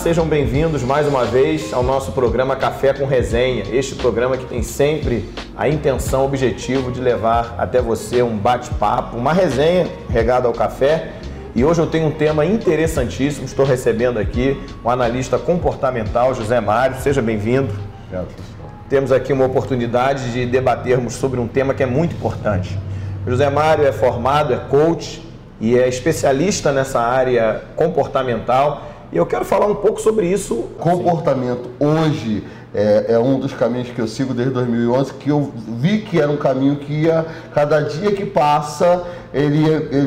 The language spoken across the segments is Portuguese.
sejam bem-vindos mais uma vez ao nosso programa Café com Resenha. Este programa que tem sempre a intenção, o objetivo de levar até você um bate-papo, uma resenha regada ao café. E hoje eu tenho um tema interessantíssimo, estou recebendo aqui o analista comportamental José Mário. Seja bem-vindo. Temos aqui uma oportunidade de debatermos sobre um tema que é muito importante. José Mário é formado, é coach e é especialista nessa área comportamental. E eu quero falar um pouco sobre isso. Comportamento hoje é um dos caminhos que eu sigo desde 2011, que eu vi que era um caminho que ia, cada dia que passa, ele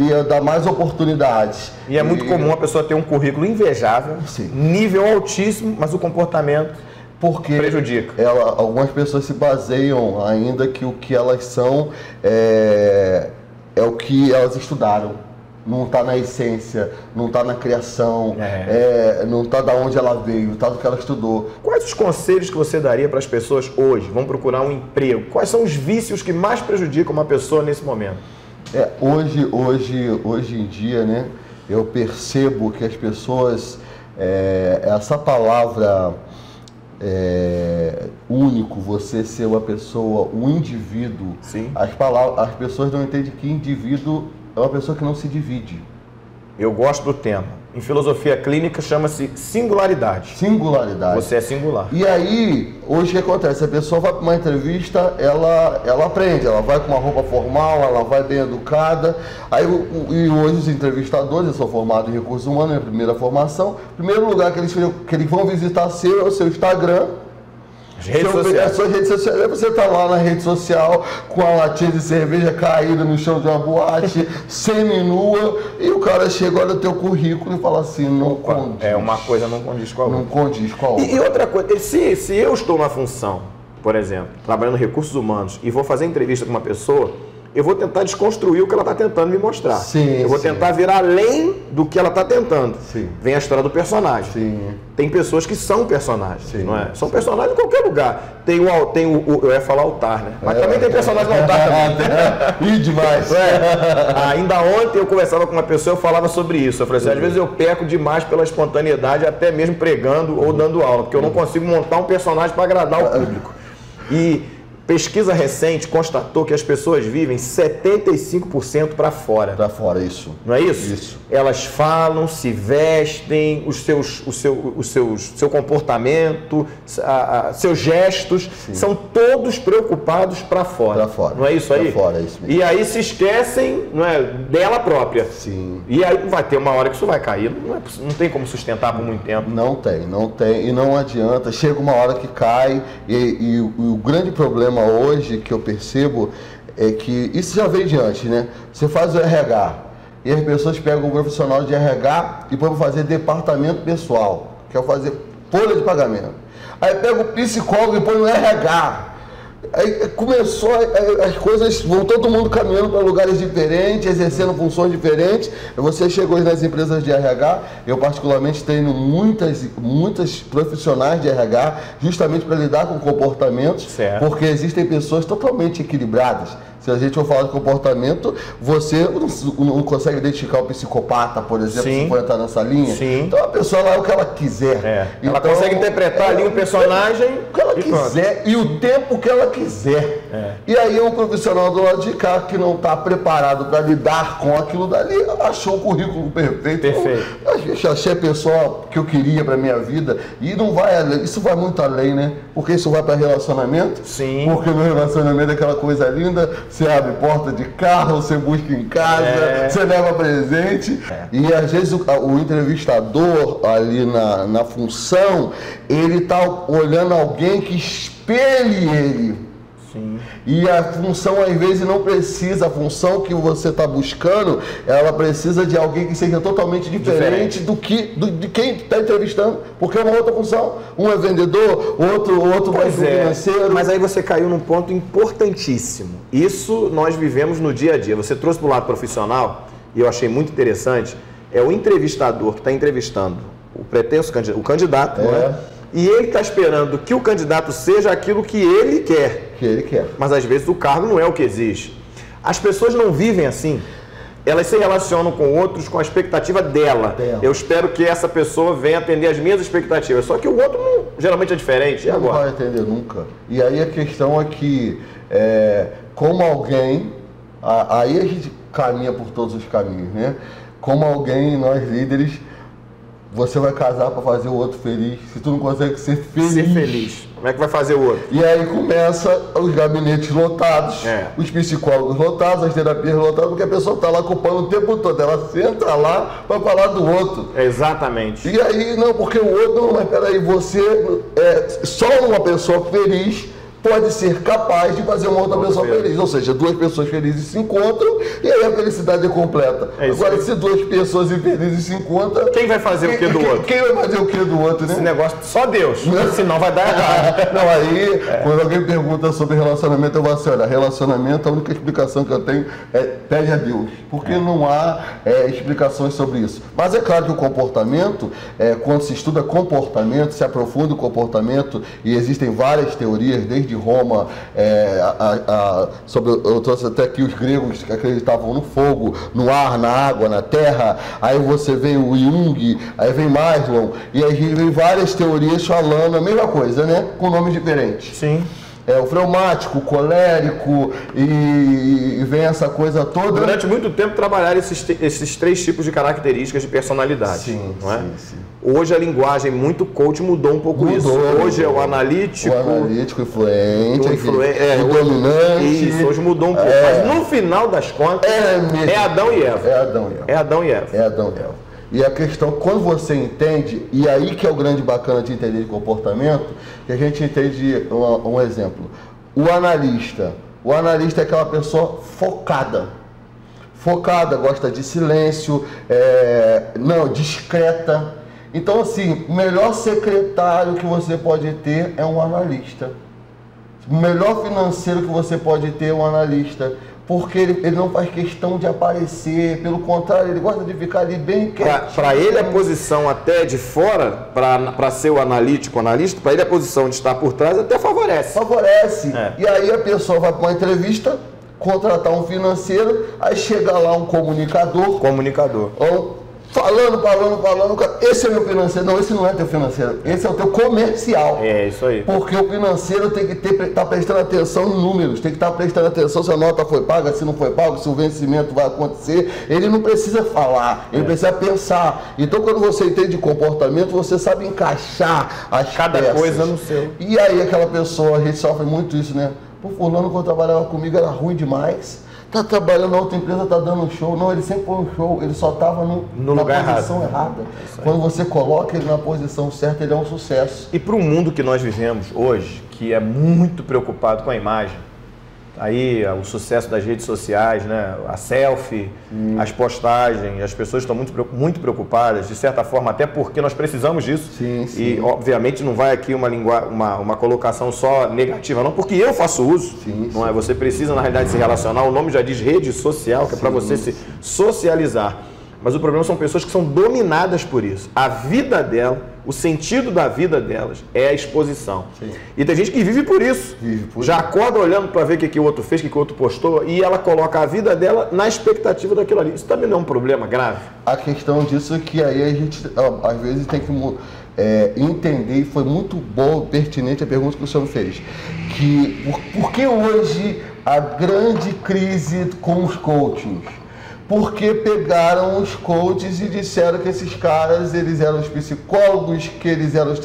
ia dar mais oportunidades. E é muito comum a pessoa ter um currículo invejável, sim, nível altíssimo, mas o comportamento prejudica. Algumas pessoas se baseiam ainda que o que elas são é o que elas estudaram. Não está na essência, não está na criação, não está da onde ela veio, está do que ela estudou. Quais os conselhos que você daria para as pessoas hoje? Vão procurar um emprego. Quais são os vícios que mais prejudicam uma pessoa nesse momento? Hoje em dia, né, eu percebo que as pessoas, essa palavra único, você ser uma pessoa, um indivíduo, sim, as pessoas não entendem que indivíduo é uma pessoa que não se divide. Eu gosto do tema. Em filosofia clínica chama-se singularidade. Singularidade. Você é singular. E aí, hoje o que acontece? A pessoa vai para uma entrevista, ela aprende, ela vai com uma roupa formal, ela vai bem educada. E hoje os entrevistadores, eu sou formado em recursos humanos, minha primeira formação, o primeiro lugar que eles vão visitar é o seu Instagram. A sua rede social, você tá lá na rede social com a latinha de cerveja caída no chão de uma boate, semi-nua, e o cara chega, olha o teu currículo e fala assim, não condiz. Uma coisa não condiz com a outra. Não condiz com a outra. E outra coisa, se eu estou na função, por exemplo, trabalhando em recursos humanos, e vou fazer entrevista com uma pessoa, eu vou tentar desconstruir o que ela está tentando me mostrar. Sim, eu vou tentar vir além do que ela está tentando. Sim. Vem a história do personagem. Sim. Tem pessoas que são personagens, sim, não é? São personagens em qualquer lugar. Eu ia falar altar, né? Mas também tem personagem no altar também. Ih, demais. Ainda ontem eu conversava com uma pessoa, eu falava sobre isso. Eu falei assim, às vezes eu peco demais pela espontaneidade, até mesmo pregando ou dando aula, porque eu não consigo montar um personagem para agradar o público. E pesquisa recente constatou que as pessoas vivem 75% para fora. Para fora, isso. Não é isso? Isso. Elas falam, se vestem, seu comportamento, seus gestos, sim, são todos preocupados para fora. Para fora. Não é isso aí? Para fora, é isso mesmo. E aí se esquecem, não é, dela própria. Sim. E aí vai ter uma hora que isso vai cair. Não tem como sustentar por muito tempo. Não tem. E não adianta. Chega uma hora que cai e o grande problema hoje que eu percebo é que isso já veio de antes, né? Você faz o RH e as pessoas pegam o profissional de RH e põem para fazer departamento pessoal, quer fazer folha de pagamento. Aí pega o psicólogo e põe no RH. Aí começou, as coisas vão todo mundo caminhando para lugares diferentes, exercendo funções diferentes. Você chegou nas empresas de RH, eu particularmente treino muitas profissionais de RH justamente para lidar com comportamentos, certo, porque existem pessoas totalmente equilibradas. Se a gente for falar de comportamento, você não consegue identificar o psicopata, por exemplo, sim, se for entrar nessa linha. Sim. Então a pessoa lá é o que ela quiser. Ela consegue interpretar ali um personagem o que ela quiser e o tempo que ela quiser. E aí um profissional do lado de cá que não está preparado para lidar com aquilo dali, achou o currículo perfeito. Perfeito. Eu achei a pessoa que eu queria para minha vida e não vai além. Isso vai muito além, né? Porque isso vai para relacionamento. Sim. Porque no relacionamento é aquela coisa linda. Você abre porta de carro, você busca em casa, você leva presente. E às vezes o entrevistador ali na função, ele está olhando alguém que espelhe ele. Sim. E a função às vezes não precisa, a função que você está buscando, ela precisa de alguém que seja totalmente diferente de quem está entrevistando, porque é uma outra função. Um é vendedor, outro vai ser financeiro. Mas aí você caiu num ponto importantíssimo. Isso nós vivemos no dia a dia. Você trouxe para o lado profissional, e eu achei muito interessante, é o entrevistador que está entrevistando o pretenso candidato, o candidato, não é? E ele está esperando que o candidato seja aquilo que ele quer. Que ele quer. Mas às vezes o cargo não é o que exige. As pessoas não vivem assim. elas se relacionam com outros com a expectativa dela. Eu espero que essa pessoa venha atender as minhas expectativas. Só que o outro geralmente é diferente. E agora? Não vai atender nunca. E aí a questão é que, como alguém, aí a gente caminha por todos os caminhos, né? Como alguém, nós líderes, você vai casar para fazer o outro feliz. Se tu não consegue ser feliz. Como é que vai fazer o outro? E aí começa os gabinetes lotados, os psicólogos lotados, as terapias lotadas, porque a pessoa está lá culpando o tempo todo. Ela senta lá para falar do outro. Exatamente. E aí, não, porque o outro, não, mas peraí, você, só uma pessoa feliz pode ser capaz de fazer uma outra pessoa feliz. Ou seja, duas pessoas felizes se encontram e aí a felicidade é completa. Agora, se duas pessoas infelizes se encontram... Quem vai fazer o que do outro? Quem vai fazer o que do outro, né? Esse negócio, só Deus. Senão vai dar errado. Não, aí, quando alguém pergunta sobre relacionamento, eu vou assim, olha, relacionamento, a única explicação que eu tenho é pede a Deus. Porque não há explicações sobre isso. Mas é claro que o comportamento, quando se estuda comportamento, se aprofunda o comportamento, e existem várias teorias, desde Roma, eu trouxe até aqui os gregos que acreditavam no fogo, no ar, na água, na terra. Aí você vem o Jung, aí vem Maslow, e aí vem várias teorias falando a mesma coisa, né? Com nomes diferentes. Sim. O fleumático, o colérico, e vem essa coisa toda. Durante muito tempo trabalharam esses três tipos de características de personalidade. Sim, não é? Sim. Hoje a linguagem muito coach mudou um pouco isso. Hoje é o analítico. O analítico, influente, o dominante. Isso, hoje mudou um pouco. Mas no final das contas, é Adão e Eva. É Adão e Eva. E a questão, quando você entende, e aí que é o grande bacana de entender de comportamento, que a gente entende um exemplo. O analista é aquela pessoa focada, gosta de silêncio, discreta. Então, assim, o melhor secretário que você pode ter é um analista. O melhor financeiro que você pode ter é um analista. Porque ele não faz questão de aparecer, pelo contrário, ele gosta de ficar ali bem quieto. Para ele a posição até de fora, para ser o analista, para ele a posição de estar por trás até favorece. Favorece. E aí a pessoa vai para uma entrevista, contratar um financeiro, aí chega lá um comunicador. Falando, esse é meu financeiro. Não, esse não é teu financeiro, esse é o teu comercial. É, isso aí. Porque o financeiro tem que estar prestando atenção em números, tem que estar prestando atenção se a nota foi paga, se não foi paga, se o vencimento vai acontecer. Ele não precisa falar, ele precisa pensar. Então, quando você entende de comportamento, você sabe encaixar cada peças. Coisa no seu. E aí aquela pessoa, a gente sofre muito isso, né? Pô, fulano, quando trabalhava comigo, era ruim demais. Tá trabalhando na outra empresa, tá dando um show. Não, ele sempre foi um show, ele só estava na posição errada. Quando você coloca ele na posição certa, ele é um sucesso. E para o mundo que nós vivemos hoje, que é muito preocupado com a imagem, aí o sucesso das redes sociais, né? A selfie, as postagens, as pessoas estão muito preocupadas, de certa forma, até porque nós precisamos disso. Sim. E, obviamente, não vai aqui uma colocação só negativa, não, porque eu faço uso. Não é? Você precisa, na realidade, se relacionar. O nome já diz rede social, que é para você se socializar. Mas o problema são pessoas que são dominadas por isso. A vida dela, o sentido da vida delas é a exposição. E tem gente que vive por isso. Já acorda olhando para ver o que o outro fez, o que o outro postou, e ela coloca a vida dela na expectativa daquilo ali. Isso também não é um problema grave? A questão disso é que aí a gente, às vezes, tem que entender, e foi muito boa, pertinente a pergunta que o senhor fez, que por que hoje a grande crise com os coachings? Porque pegaram os coaches e disseram que esses caras, eles eram os psicólogos, que eles eram os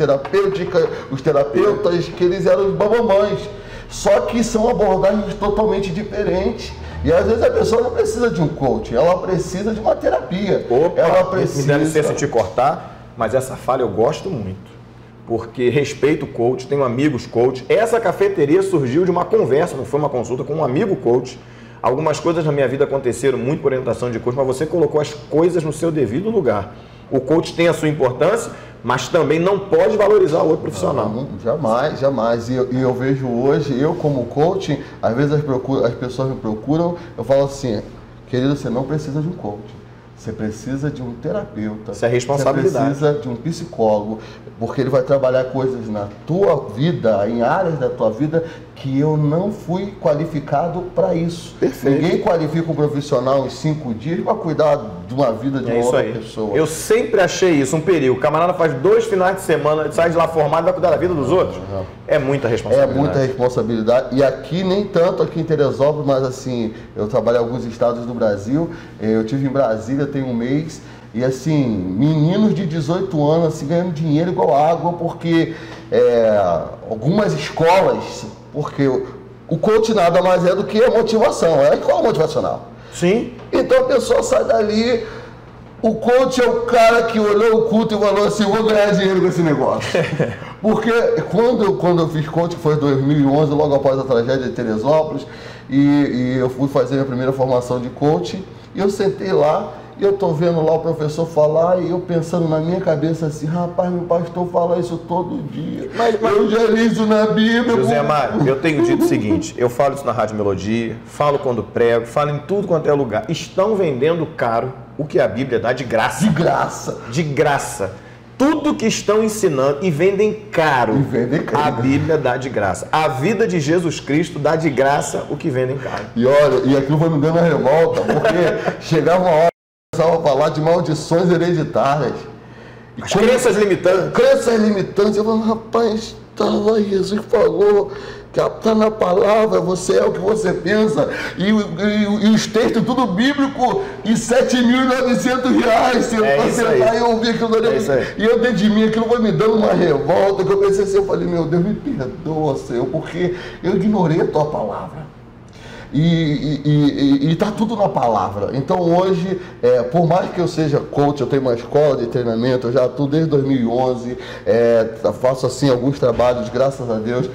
terapeutas, que eles eram os babamães. Só que são abordagens totalmente diferentes. E às vezes a pessoa não precisa de um coach, ela precisa de uma terapia. Ela precisa... Me dá licença te cortar, mas essa fala eu gosto muito. Porque respeito o coach, tenho amigos coach. Essa cafeteria surgiu de uma conversa, não foi uma consulta, com um amigo coach. Algumas coisas na minha vida aconteceram muito por orientação de coach, mas você colocou as coisas no seu devido lugar. O coach tem a sua importância, mas também não pode valorizar o outro profissional. Não, jamais. E eu vejo hoje, eu como coach, às vezes as pessoas me procuram, eu falo assim, querido, você não precisa de um coach. Você precisa de um terapeuta. Isso é responsabilidade. Você precisa de um psicólogo, porque ele vai trabalhar coisas na tua vida, em áreas da tua vida, que eu não fui qualificado para isso. Perfeito. Ninguém qualifica um profissional em 5 dias para cuidar de uma vida de uma outra pessoa. Eu sempre achei isso, um perigo. O camarada faz 2 finais de semana, sai de lá formado e vai cuidar da vida dos outros. É muita responsabilidade. É muita responsabilidade. E aqui, nem tanto aqui em Teresópolis, mas assim, eu trabalho em alguns estados do Brasil. Eu estive em Brasília tem um mês. E assim, meninos de 18 anos assim, ganhando dinheiro igual água, porque algumas escolas, porque o coach nada mais é do que a motivação, é a escola motivacional. Sim. Então a pessoa sai dali, o coach é o cara que olhou o culto e falou assim, vou ganhar dinheiro com esse negócio. Porque quando eu fiz coach, que foi em 2011, logo após a tragédia de Teresópolis, e eu fui fazer minha primeira formação de coach, e eu sentei lá, e eu tô vendo lá o professor falar, e eu pensando na minha cabeça assim, rapaz, meu pastor fala isso todo dia, mas eu já li isso na Bíblia. José Mário, eu tenho dito o seguinte, eu falo isso na Rádio Melodia, falo quando prego, falo em tudo quanto é lugar. Estão vendendo caro o que a Bíblia dá de graça. De graça. De graça. Tudo que estão ensinando e vendem caro, a Bíblia dá de graça. A vida de Jesus Cristo dá de graça o que vendem caro. E olha, e aquilo foi me dando uma revolta, porque chegava uma hora que eu começava a falar de maldições hereditárias. As crenças limitantes. Crenças limitantes. Eu falava, rapaz, Jesus falou que está na palavra, você é o que você pensa. E os textos tudo bíblico e R$7.900. Se eu sentar e ouvir aquilo ali. E eu dentro de mim, aquilo foi me dando uma revolta, que eu pensei assim, eu falei, meu Deus, me perdoa, Senhor, porque eu ignorei a tua palavra. E está tudo na palavra. Então hoje, por mais que eu seja coach, eu tenho uma escola de treinamento, eu já atuo desde 2011, faço assim alguns trabalhos, graças a Deus,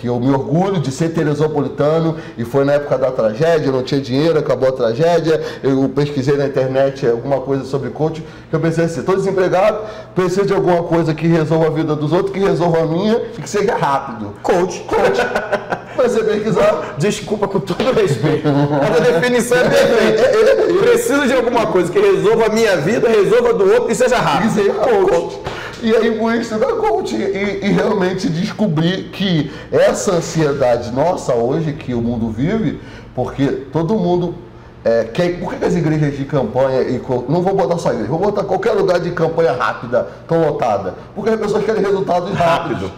que eu me orgulho de ser teresopolitano, e foi na época da tragédia, eu não tinha dinheiro, acabou a tragédia, eu pesquisei na internet alguma coisa sobre coach, que eu pensei assim, estou desempregado, preciso de alguma coisa que resolva a vida dos outros, que resolva a minha e que seja rápido. Coach. Você pesquisar. Desculpa, com todo respeito. A definição é perfeita. Preciso de alguma coisa que resolva a minha vida, resolva do outro e seja rápido. Coach. E aí por isso da coach. E realmente descobri que essa ansiedade nossa hoje que o mundo vive, porque todo mundo por que as igrejas de campanha, não vou botar só igreja, vou botar qualquer lugar de campanha rápida, estão lotada? Porque as pessoas querem resultados rápidos.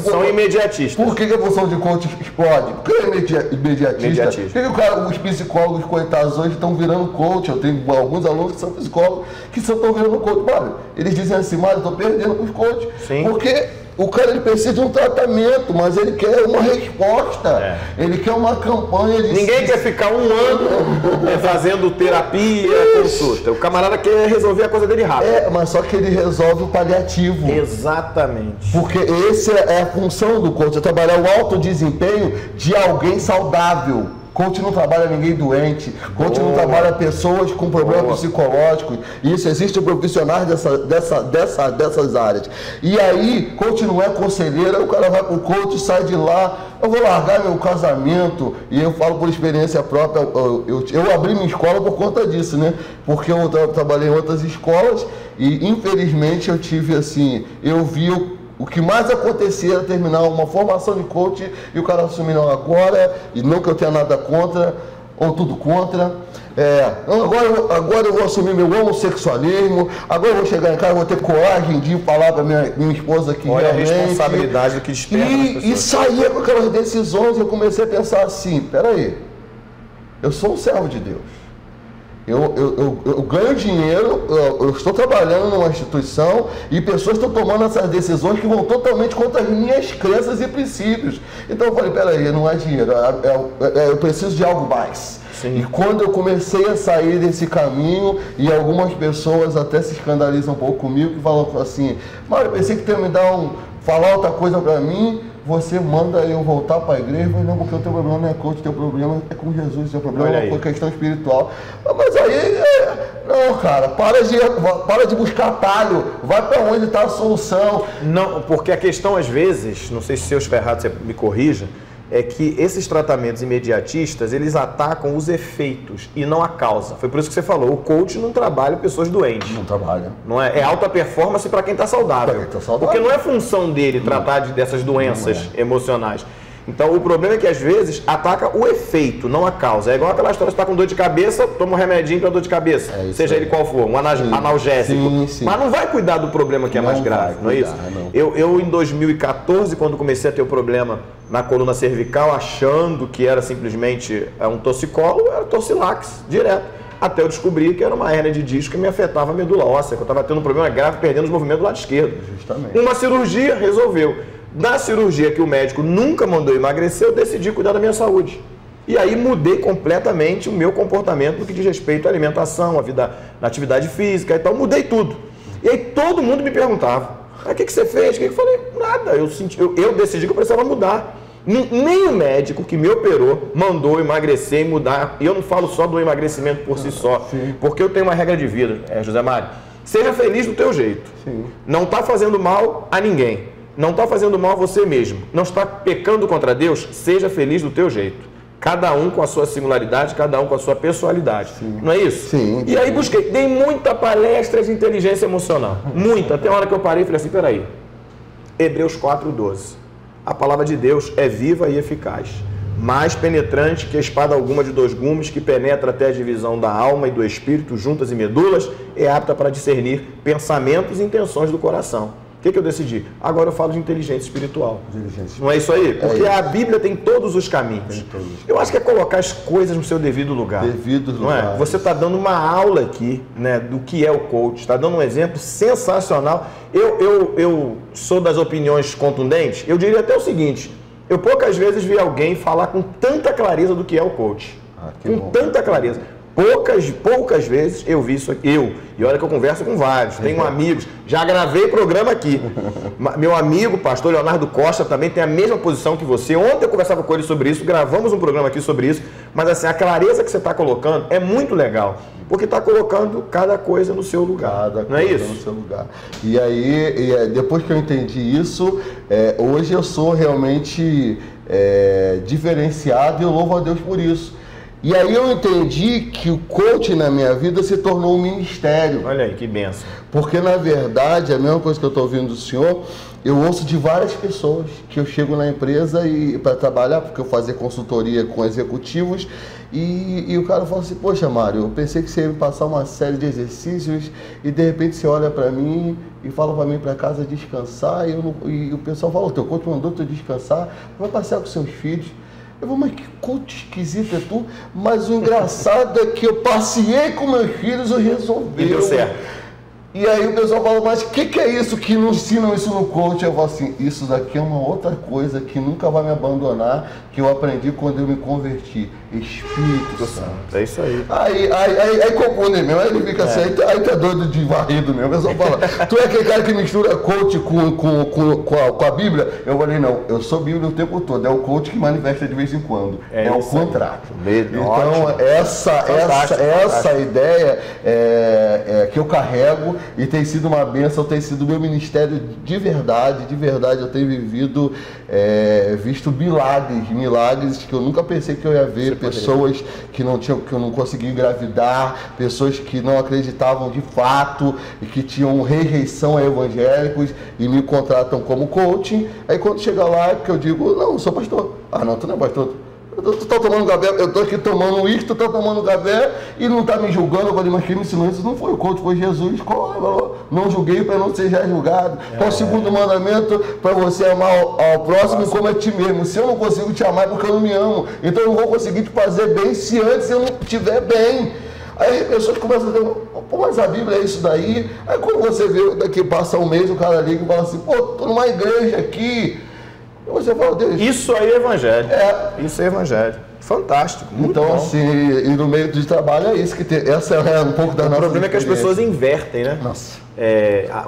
São imediatistas. Por que a função de coach explode? Porque é imediatista. Por que os psicólogos, coitados, hoje estão virando coach? Eu tenho alguns alunos que são psicólogos que estão virando coach. Mário, eles dizem assim, Mário, eu estou perdendo com os coaches. Sim. Porque o cara ele precisa de um tratamento, mas ele quer uma resposta. Ele quer uma campanha de... Ninguém quer ficar um ano fazendo terapia, consulta. O camarada quer resolver a coisa dele rápido. Mas só que ele resolve o paliativo. Exatamente. Porque essa é a função do coach, é trabalhar o alto desempenho de alguém saudável. Coach não trabalha ninguém doente, coach não trabalha pessoas com problemas psicológicos. Isso, existem profissionais dessas áreas. E aí, coach não é conselheiro, aí o cara vai pro coach, sai de lá, eu vou largar meu casamento, e eu falo por experiência própria, eu abri minha escola por conta disso, né? Porque eu trabalhei em outras escolas e infelizmente eu tive assim, eu vi o que mais acontecia era terminar uma formação de coach e o cara assumir não agora, e não que eu tenha nada contra, ou tudo contra. Agora eu vou assumir meu homossexualismo, agora eu vou chegar em casa, vou ter coragem de falar para minha esposa que olha realmente... a responsabilidade do que desperta nas pessoas. E saía com aquelas decisões, eu comecei a pensar assim, peraí, eu sou um servo de Deus. Eu ganho dinheiro, eu estou trabalhando numa instituição e pessoas estão tomando essas decisões que vão totalmente contra as minhas crenças e princípios. Então eu falei, peraí, não é dinheiro, eu preciso de algo mais. Sim. E quando eu comecei a sair desse caminho, e algumas pessoas até se escandalizam um pouco comigo, que falam assim, Mário, eu pensei que tu ia falar outra coisa para mim, você manda eu voltar para a igreja, mas não, porque o teu problema não é coach, o teu problema é com Jesus, o teu problema é com questão espiritual. Mas aí, não, cara, para de buscar atalho, vai para onde está a solução. Não, porque a questão às vezes, não sei se eu estiver errado, você me corrija, é que esses tratamentos imediatistas, eles atacam os efeitos e não a causa. Foi por isso que você falou, o coach não trabalha pessoas doentes. Não trabalha. Não é? É alta performance para quem está saudável. Pra quem tá saudável. Porque não é função dele tratar dessas doenças emocionais. Então o problema é que às vezes ataca o efeito, não a causa. É igual aquela história, você está com dor de cabeça, toma um remedinho para dor de cabeça, seja ele qual for, um analgésico. Sim. Mas não vai cuidar do problema que é mais grave, não é isso? Eu em 2014, quando comecei a ter o problema na coluna cervical, achando que era simplesmente um torcicolo, era torcilax, direto. Até eu descobri que era uma hérnia de disco que me afetava a medula óssea, que eu estava tendo um problema grave, perdendo os movimentos do lado esquerdo. Justamente. Uma cirurgia resolveu. Na cirurgia que o médico nunca mandou emagrecer, eu decidi cuidar da minha saúde. E aí mudei completamente o meu comportamento no que diz respeito à alimentação, à vida, na atividade física e tal, mudei tudo. E aí todo mundo me perguntava, o que você fez? Eu falei, nada, eu decidi que eu precisava mudar. Nem o médico que me operou mandou emagrecer e mudar. E eu não falo só do emagrecimento por si só, porque eu tenho uma regra de vida, José Mário. Seja feliz do teu jeito. Sim. Não está fazendo mal a ninguém. Não está fazendo mal a você mesmo. Não está pecando contra Deus. Seja feliz do teu jeito. Cada um com a sua singularidade, cada um com a sua personalidade. Sim. Não é isso? Sim. E aí busquei. Dei muita palestra de inteligência emocional. Muita. Até a hora que eu parei e falei assim, peraí. Hebreus 4:12. A palavra de Deus é viva e eficaz. Mais penetrante que a espada alguma de 2 gumes, que penetra até a divisão da alma e do espírito, juntas e medulas, é apta para discernir pensamentos e intenções do coração. O que eu decidi? Agora eu falo de inteligência espiritual. Não é isso aí? Porque a Bíblia tem todos os caminhos. Eu acho que é colocar as coisas no seu devido lugar. Não é? Você está dando uma aula aqui, né, do que é o coach. Está dando um exemplo sensacional. Eu sou das opiniões contundentes. Eu diria até o seguinte. Eu poucas vezes vi alguém falar com tanta clareza do que é o coach. Tanta clareza. Poucas vezes eu vi isso aqui. E olha que eu converso com vários, tenho amigos, já gravei programa aqui. Meu amigo, pastor Leonardo Costa, também tem a mesma posição que você. Ontem eu conversava com ele sobre isso, gravamos um programa aqui sobre isso. Mas assim, a clareza que você está colocando é muito legal, porque está colocando cada coisa no seu lugar. Não é isso? No seu lugar. E aí, depois que eu entendi isso, hoje eu sou realmente diferenciado e eu louvo a Deus por isso. E aí eu entendi que o coaching na minha vida se tornou um ministério. Olha aí, que benção. Porque, na verdade, a mesma coisa que eu estou ouvindo do senhor, eu ouço de várias pessoas que eu chego na empresa para trabalhar, porque eu fazia consultoria com executivos, e o cara fala assim, poxa, Mário, eu pensei que você ia me passar uma série de exercícios e, de repente, você olha para mim e fala para mim para casa descansar, e o pessoal fala, o teu coach mandou tu descansar, vai passear com seus filhos. Eu vou, mas que coach esquisito é tu? Mas o engraçado é que eu passeei com meus filhos e resolvi. E deu certo. E aí o pessoal fala, mas o que é isso que não ensinam isso no coach? Eu falo assim, isso daqui é uma outra coisa que nunca vai me abandonar, que eu aprendi quando eu me converti. Espírito Santo. É isso aí. Aí confunde mesmo, aí ele fica assim, aí tu é doido de varrido mesmo. O pessoal fala, tu é aquele cara que mistura coach com a Bíblia? Eu falei, não, eu sou Bíblia o tempo todo, é o coach que manifesta de vez em quando. É o contrário. Então, essa ideia que eu carrego e tem sido uma bênção, tem sido meu ministério de verdade, eu tenho vivido, visto milagres que eu nunca pensei que eu ia ver. Pessoas que eu não conseguia engravidar, pessoas que não acreditavam de fato e que tinham rejeição a evangélicos e me contratam como coaching. Aí quando chega lá, é que eu digo, não, eu sou pastor. Ah, não, tu não é pastor. Tu tá tomando café, eu tô aqui tomando uísque, tu tá tomando café e não tá me julgando. Eu falei, mas quem me ensinou isso não foi o coach, foi Jesus. Não julguei para não ser já julgado. Qual o segundo mandamento? Para você amar ao próximo como a ti mesmo. Se eu não consigo te amar é porque eu não me amo. Então eu não vou conseguir te fazer bem se antes eu não estiver bem. Aí as pessoas começam a dizer, pô, mas a Bíblia é isso daí. Aí quando você vê, daqui passa um mês, o cara liga e fala assim, pô, tô numa igreja aqui. Você fala, Deus, isso aí é evangelho. Isso é evangelho. Fantástico. Então, bom. Assim, e no meio de trabalho é isso que tem. Essa é um pouco da nossa. O problema é que as pessoas invertem, né? Nossa.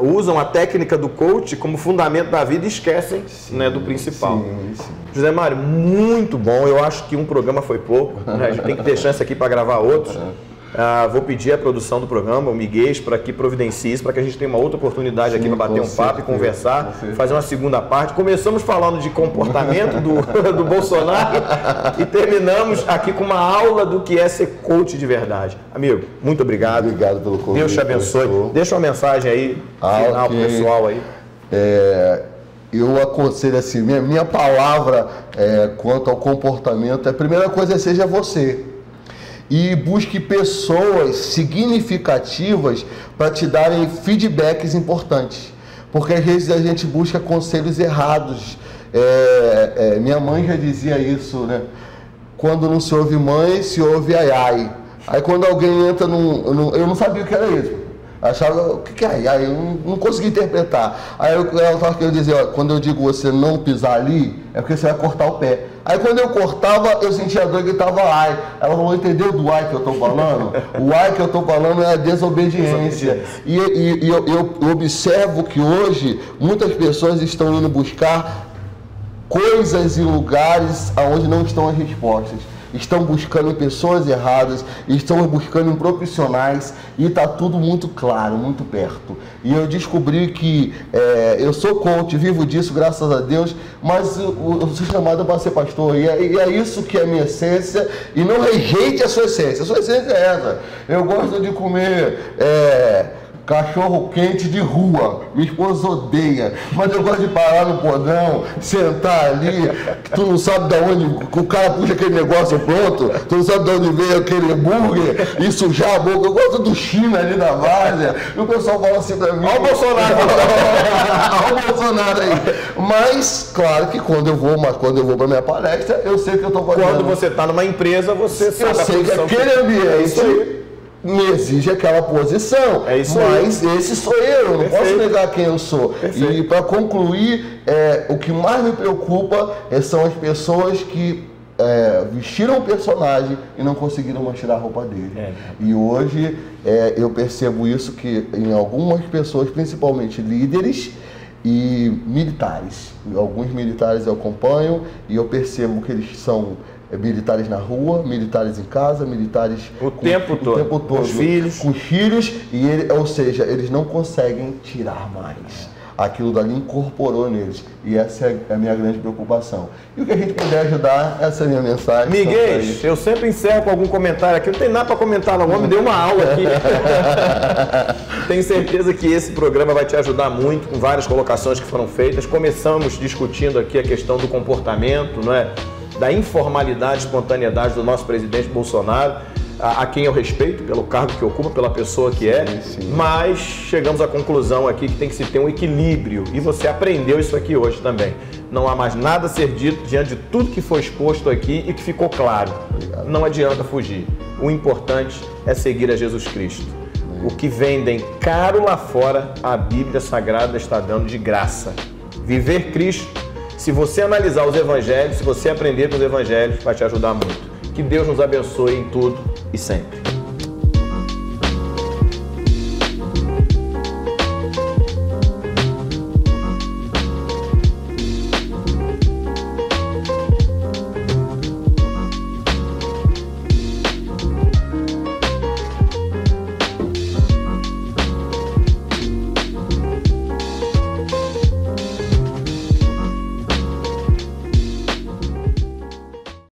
Usam a técnica do coach como fundamento da vida e esquecem, né, do principal. Sim. José Mário, muito bom. Eu acho que um programa foi pouco. Né? A gente tem que ter chance aqui para gravar outros. Vou pedir à produção do programa, o Miguel, para que providencie isso, para que a gente tenha uma outra oportunidade aqui para bater um papo e conversar, fazer uma segunda parte. Começamos falando de comportamento do Bolsonaro e terminamos aqui com uma aula do que é ser coach de verdade. Amigo, muito obrigado. Obrigado pelo convite. Deus te abençoe. Deixa uma mensagem aí, final pro pessoal aí. Eu aconselho assim, minha palavra quanto ao comportamento, a primeira coisa seja você. E busque pessoas significativas para te darem feedbacks importantes. Porque às vezes a gente busca conselhos errados. Minha mãe já dizia isso, né? Quando não se ouve mãe, se ouve ai ai. Aí quando alguém entra eu não sabia o que era isso. Achava, o que é ai ai? Eu não consegui interpretar. Aí ela estava querendo dizer, ó, quando eu digo você não pisar ali, é porque você vai cortar o pé. Aí quando eu cortava, eu sentia a dor e gritava ai. Ela falou, entendeu do ai que eu estou falando? O ai que eu estou falando é a desobediência. E eu observo que hoje muitas pessoas estão indo buscar coisas e lugares onde não estão as respostas. Estão buscando em pessoas erradas, estão buscando em profissionais e está tudo muito claro, muito perto. E eu descobri que eu sou coach, vivo disso, graças a Deus, mas eu sou chamado para ser pastor e é isso que é a minha essência. E não rejeite a sua essência é essa. Eu gosto de comer cachorro quente de rua, minha esposa odeia, mas eu gosto de parar no podão, sentar ali, tu não sabe de onde, o cara puxa aquele negócio pronto, tu não sabe de onde veio aquele hambúrguer e sujar a boca. Eu gosto do China ali na várzea, e o pessoal fala assim pra mim, olha o Bolsonaro, olha o Bolsonaro aí. Mas, claro que quando eu vou pra minha palestra, eu sei que eu tô fazendo. Quando você tá numa empresa, você sabe eu sei que aquele ambiente me exige aquela posição, mas esse sou eu não posso negar quem eu sou. Perfeito. E para concluir, o que mais me preocupa são as pessoas que vestiram o personagem e não conseguiram mais tirar a roupa dele. E hoje eu percebo isso que em algumas pessoas, principalmente líderes e militares, alguns militares eu acompanho e eu percebo que eles são militares na rua, militares em casa, militares o tempo todo, com os filhos, ou seja, eles não conseguem tirar mais. Aquilo dali incorporou neles. E essa é a minha grande preocupação. E o que a gente puder ajudar, essa é a minha mensagem. Miguel, eu sempre encerro com algum comentário aqui. Não tem nada para comentar, não. O homem deu uma aula aqui. Tenho certeza que esse programa vai te ajudar muito com várias colocações que foram feitas. Começamos discutindo aqui a questão do comportamento, não é? Da informalidade, espontaneidade do nosso presidente Bolsonaro, a quem eu respeito pelo cargo que ocupa, pela pessoa que é, sim. Mas chegamos à conclusão aqui que tem que se ter um equilíbrio e você aprendeu isso aqui hoje também. Não há mais nada a ser dito diante de tudo que foi exposto aqui e que ficou claro. Obrigado. Não adianta fugir. O importante é seguir a Jesus Cristo. O que vendem caro lá fora, a Bíblia Sagrada está dando de graça. Viver Cristo. Se você analisar os evangelhos, se você aprender com os evangelhos, vai te ajudar muito. Que Deus nos abençoe em tudo e sempre.